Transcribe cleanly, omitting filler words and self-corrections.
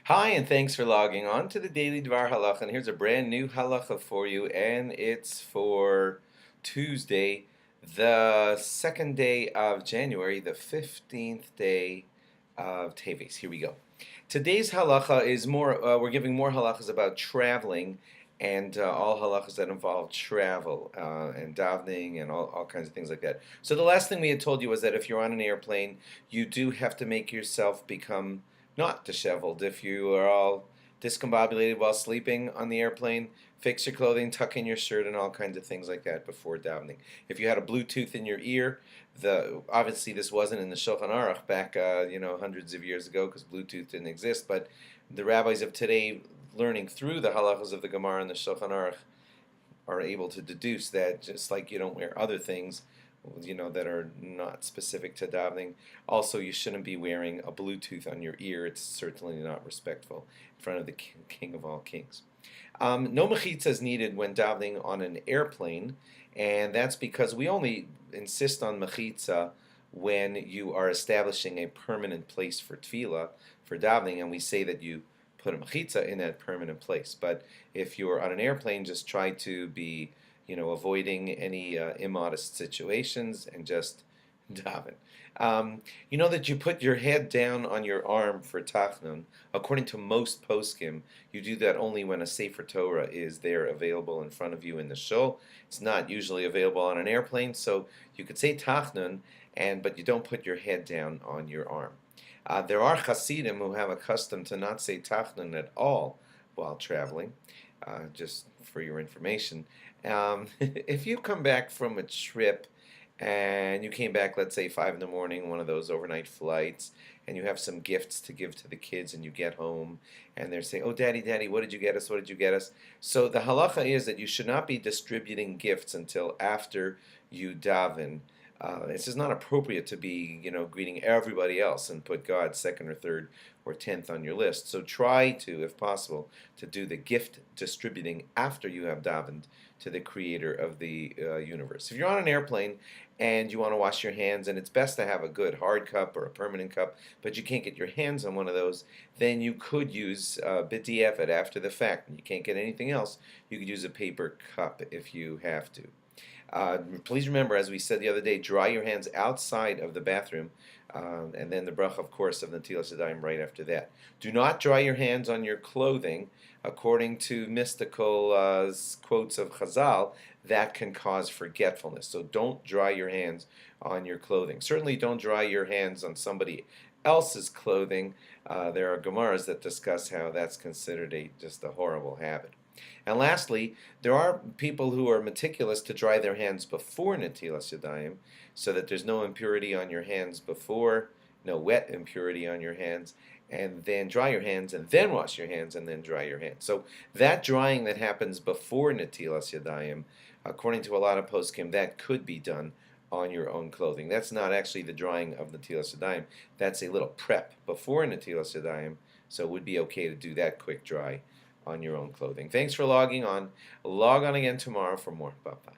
Hi, and thanks for logging on to the Daily DVAR Halacha. And here's a brand new halacha for you, and it's for Tuesday, the second day of January, the 15th day of Teves. Here we go. Today's halacha is we're giving more halachas about traveling and all halachas that involve travel and davening and all kinds of things like that. So the last thing we had told you was that if you're on an airplane, you do have to make yourself become not disheveled. If you are all discombobulated while sleeping on the airplane, fix your clothing, tuck in your shirt, and all kinds of things like that before davening. If you had a Bluetooth in your ear, obviously this wasn't in the Shulchan Aruch back hundreds of years ago because Bluetooth didn't exist, but the rabbis of today, learning through the halachas of the Gemara and the Shulchan Aruch, are able to deduce that just like you don't wear other things that are not specific to davening. Also, you shouldn't be wearing a Bluetooth on your ear. It's certainly not respectful in front of the king of all kings. No Mechitza is needed when davening on an airplane, and that's because we only insist on Mechitza when you are establishing a permanent place for tefillah, for davening, and we say that you put a Mechitza in that permanent place. But if you're on an airplane, just try to be avoiding any immodest situations and just daven. You know that you put your head down on your arm for tachnun. According to most poskim, you do that only when a Sefer Torah is there available in front of you in the shul. It's not usually available on an airplane, so you could say tachnun, but you don't put your head down on your arm. There are Hasidim who have a custom to not say tachnun at all while traveling, just for your information. If you come back from a trip and you came back, let's say 5 in the morning, one of those overnight flights, and you have some gifts to give to the kids, and you get home and they're saying, "Oh, daddy, what did you get us? What did you get us?" So the halacha is that you should not be distributing gifts until after you daven. This is not appropriate to be, greeting everybody else and put God second or third or 10th on your list. So try to, if possible, to do the gift distributing after you have davened to the creator of the universe. If you're on an airplane and you want to wash your hands, and it's best to have a good hard cup or a permanent cup, but you can't get your hands on one of those, then you could use b'diavad after the fact. And you can't get anything else, you could use a paper cup if you have to. Please remember, as we said the other day, dry your hands outside of the bathroom, and then the bracha, of course, of Netilas Yadayim right after that. Do not dry your hands on your clothing. According to mystical quotes of Chazal, that can cause forgetfulness. So don't dry your hands on your clothing. Certainly don't dry your hands on somebody else's clothing. There are Gemaras that discuss how that's considered just a horrible habit. And lastly, there are people who are meticulous to dry their hands before Netilas Yadayim, so that there's no impurity on your hands before, no wet impurity on your hands, and then dry your hands, and then wash your hands, and then dry your hands. So that drying that happens before Netilas Yadayim, according to a lot of poskim, that could be done on your own clothing. That's not actually the drying of Netilas Yadayim. That's a little prep before Netilas Yadayim, so it would be okay to do that quick dry on your own clothing. Thanks for logging on. Log on again tomorrow for more. Bye-bye.